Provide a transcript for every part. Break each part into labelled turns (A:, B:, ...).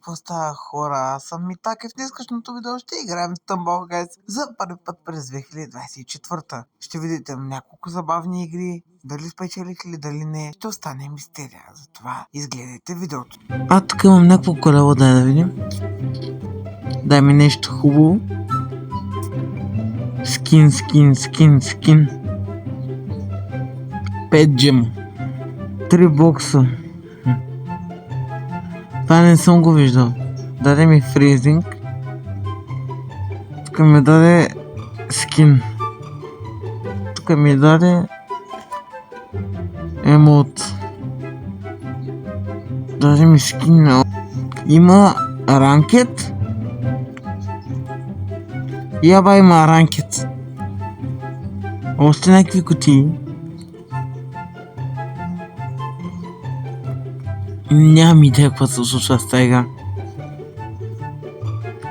A: какво става, хора? Аз съм Митаки. В днескашното видео ще играем в Tumble Guys за първи път през 2024. Ще видите няколко забавни игри. Дали спечелих или дали не, ще остане мистерия. Затова изгледайте видеото. Тук имам някакво колело, дай да видим. Дай ми нещо хубаво. Скин. 5 джема. 3 бокса. Това не съм го виждал. Даде ми фризинг. Тук ми даде скин. Тук ми даде емот. Даде ми скин. Има ранкет. Яба има ранкет. Още някакви кутии. Нямам идея какво се случва с тази игра.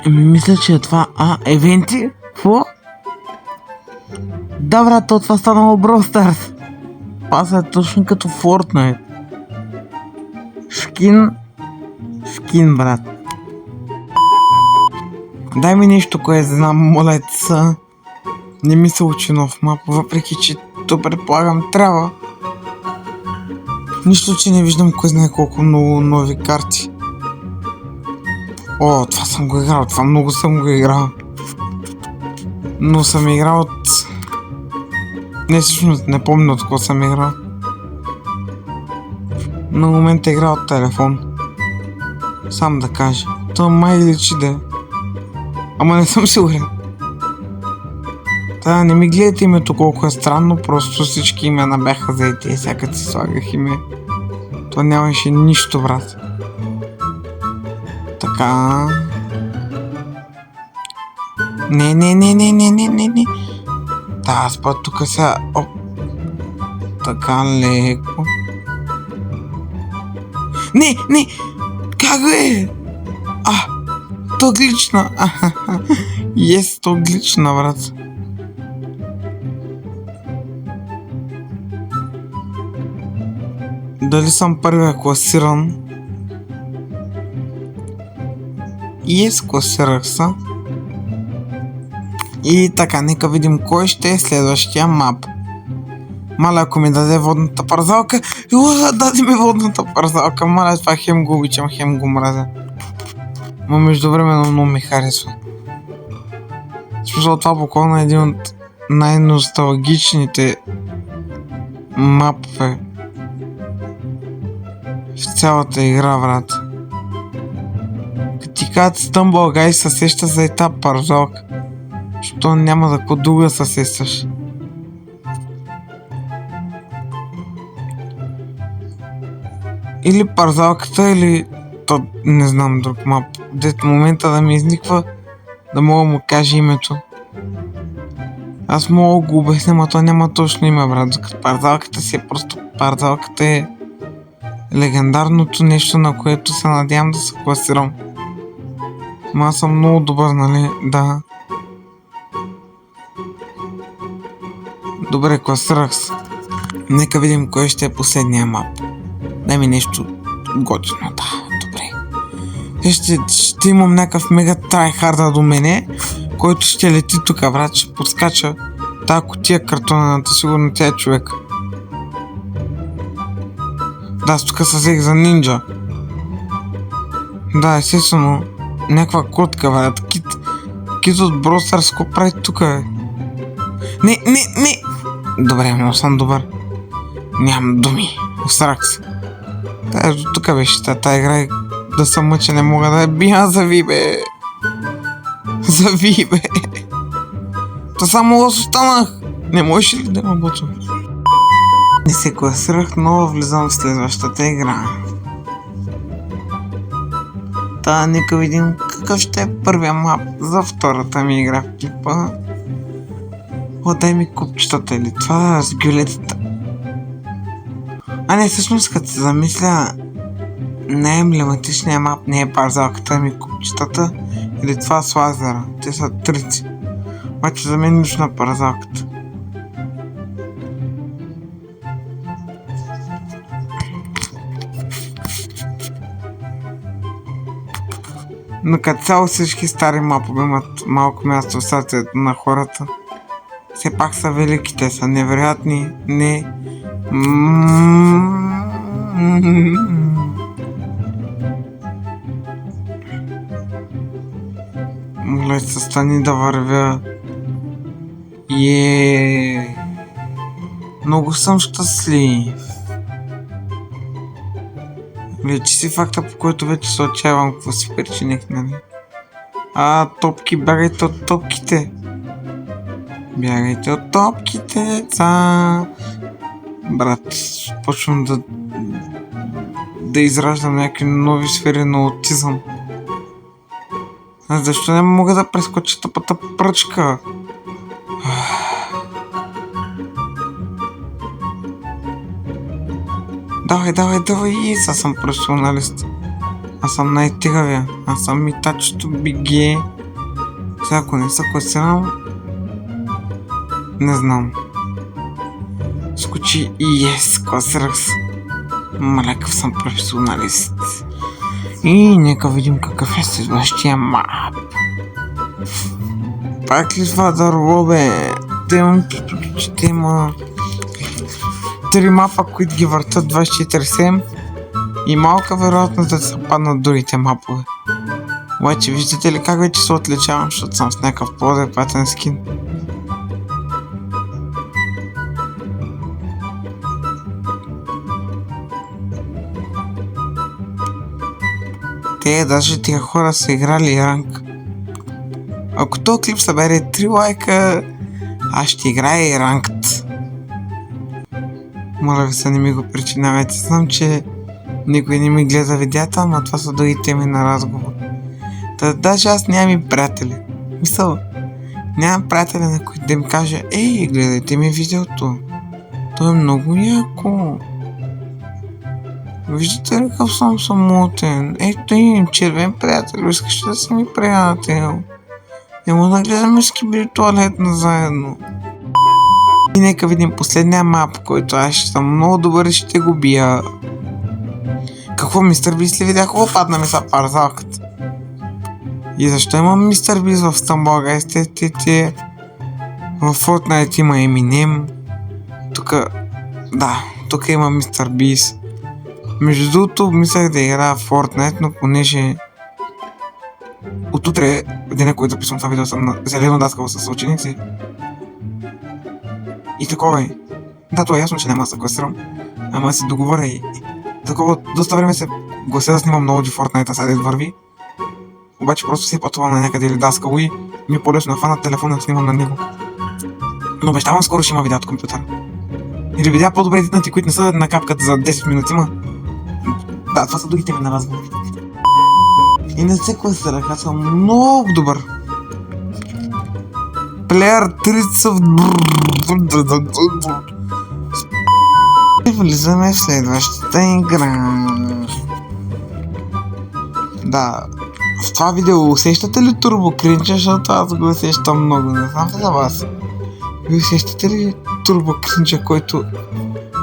A: Мисля, че е това... евенти? Какво? Да, брат, това станало Brawl Stars. Това е точно като Fortnite. Скин, брат. Дай ми нещо, кое знам, молеца. Не ми се учи нов мап, въпреки че то предполагам трябва. Нищо, че не виждам кой знае колко много нови карти. Това съм го играл, това много съм го играл. Но съм играл от... Не, всъщност не помня от какво съм играл. На момента играл от телефон. Сам да кажа. Това май личи да е. Ама не съм сигурен. Не ми гледайте името колко е странно, просто всички имена бяха заети и сега си слагах име. То нямаше нищо, брат. Така. Не. Аз път тук сега... Така леко. Не! Как бе? То глична. То глична, брат. Дали съм първия класиран? Класирах се. И така, нека видим кой ще е следващия мап. Маля, ако ми даде водната парзалка. Даде ми водната парзалка. Маля, това хем го обичам, хем го мразя. Но междувременно много ми харесва. Смисъл, това буквално е един от най-носталгичните мапове в цялата игра, брат. Като ти казват Tumble Guys, се сеща за етап парзалка. Защото няма за какво друга се сещаш. Или парзалката, или то не знам друг мап. Дето момента да ми изниква, да мога да му кажа името. Аз мога да го обясня, но то няма точно име, брат. Докато парзалката си е просто... Парзалката е легендарното нещо, на което се надявам да се класирам. Ама аз съм много добър, нали? Да. Добре, класирах се. Нека видим кой ще е последния мап. Дай ми нещо готино, да, добре. Ще имам някакъв мега трайхарда до мене, който ще лети тук, брат, ще подскача тази кутия картонената, сигурно тя е човек. Да, аз тук се взех за нинджа. Да, естествено, някаква котка, брат, кит от Brawl Stars, какво прави тук, бе? Не! Добре, много съм добър. Нямам думи, усрах се. До тук беше тази игра, да съм мъча, не мога да я бия, зави, бе. Та само лос останах. Не можеш ли да ме бутва? Не се класирах, но влизам в следващата игра. Нека видим какъв ще е първия мап за втората ми игра в клипа. Дай ми купчетата или това с гюлетата. Не, всъщност като се замисля, най-емблематичният мап не е парзалката, ми купчетата или това с лазера. Те са трици. Обаче за мен лично парзалката. Но като цяло всички стари мапове имат малко място в сърцето на хората. Все пак са велики, те са невероятни, не... Моля се, стани да вървя. Много съм щастлив. Вече си факта, по който вече се отчаявам, какво си причиних, нали? Топки, бягайте от топките. Бягайте от топките, деца. Брат, почвам да израждам някакви нови сфери на аутизъм. Защо не мога да прескоча тъпата пръчка? Давай, аз съм професионалист. Аз съм най-тигавия. Аз съм митачето биге. Сега ако не се класирам... Не знам. Скочи и класирах се. Малекъв съм професионалист. И нека видим какъв е следващия мап. Пак ли това дърво, бе? Ще има 3 мапа, които ги въртат 24/7 и малка вероятност да се паднат другите мапове. Обаче виждате ли как вече се отличавам, защото съм с някакъв по-адекватен скин. Даже тия хора са играли ранг. Ако този клип събере 3 лайка, аз ще играя и ранкът. Моля ви се, не ми го причинявайте. Знам, че никой не ми гледа видеята, ама това са други теми на разговор. Даже аз нямам и приятели. Мисъл, нямам приятели, на които да им кажа: ей, гледайте ми видеото. То е много яко. Виждате ли какъв съм самотен? Ето им червен приятел, искаш да си ми приятел. Няма да гледаме скибри туалетна заедно. И нека видим последния мап, който аз ще съм много добър и ще го бия. Какво, мистер Бист ли видях? Падна ми са парзалката. И защо имам мистер Бист в Стамбул, гайстете? В Fortnite има Eminem. Тук има мистер Бист. Между другото, мислях да играя в Fortnite, но понеже отутре, деня, който записвам това видео, съм на зелено даскал с ученици. И такова е. Да, това е ясно, че няма да се класирам. Ама си договоря и такова, доста време се глася да снимам много Fortnite, сега да върви. Обаче просто си пътувам на някъде или даскал и ми е по-лесно да фана телефона да снимам на него. Но обещавам, скоро ще има видео от компютъра. Или видеа по-добре едитнати, които не са на капката за 10 минути, ма. Да, това са другите ми на разговор. И не се класирах, аз съм много добър. Плеер 30. Влизаме в следващата игра. Да, в това видео усещате ли турбо кринча, защото аз го усещам много, не знам за вас. Ви усещате ли турбо кринча, който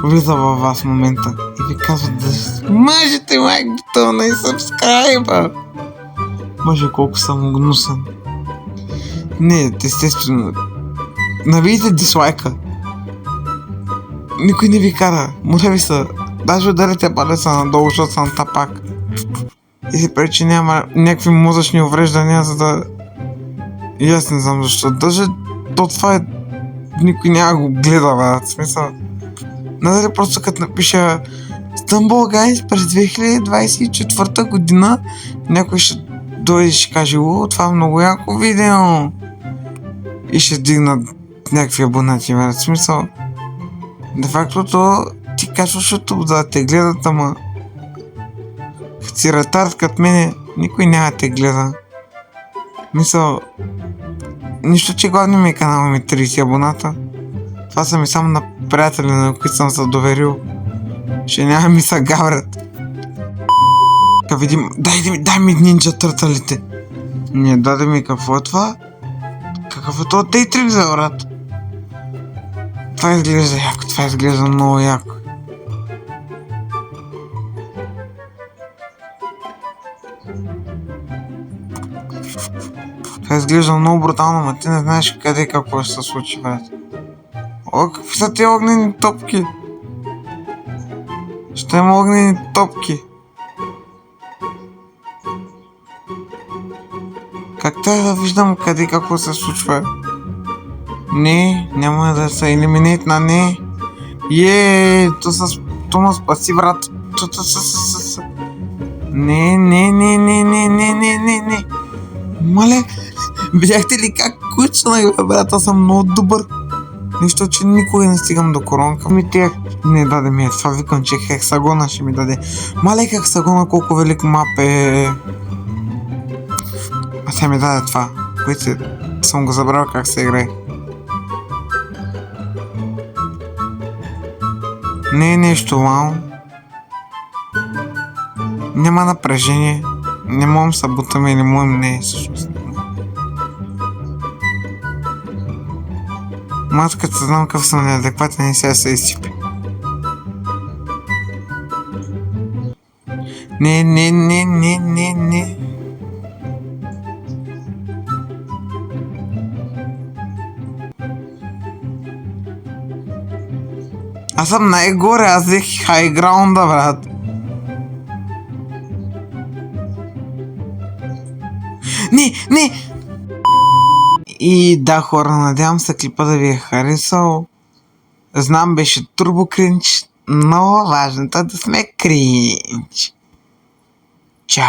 A: влиза във вас в момента и ви казват да мажете лайк бутона и сабскрайба? Може колко съм гнусен. Не, естествено. Навийте дислайка. Никой не ви кара. Моля ви се. Даже ударите палеца надолу, защото съм тапак. И си пречи няма някакви мозъчни увреждания, за да... И аз не знам защо. Даже това е... Никой няма го гледа, в смисъл. Надали просто като напиша Стамбул Гайс през 2024 година, някой ще дойде и ще каже: о, това е много яко видео. И ще дигнат някакви абонати, в смисъл. Де фактото ти качваш YouTube да те гледат, ама като си ретард като мене, никой няма да те гледа. Мисъл, нищо, че главният ми канал ми 30 абоната. Това са ми само на приятели, на които съм се доверил. Ще няма ми са гаврят. Ка видим, дай ми нинджа търталите. Не, даде ми какво е това? Какъв е това тейтрик за брат? Това изглежда яко, това изглежда много яко. Това изглежда много брутално, но ти не знаеш къде и какво ще се случи, брат. О, какви са тези огнени топки? Ще има огнени топки. Как трябва да виждам къде и какво се случва? Не, няма да се елиминейт на не. То ме спаси, брат. Не. Мале, видяхте ли как кучнах, бе, брат? Аз съм много добър. Нищо, че никога не стигам до коронка. Тя не даде ми това, викам, че хексагона ще ми даде. Мале, хексагона, колко велик мап е. А тя ми даде това, което съм го забрал как се играе. Не е нещо вау. Няма напрежение. Не можем да бутаме или можем не, всъщност. Матката знам какъв съм неадекватен и сега се изсипи. Не. Аз съм най-горе, аз взех хайграунда, брат. Не! И да, хора, надявам се клипа да ви е харесал. Знам, беше турбо кринч, но важното е да сме кринч. Чао!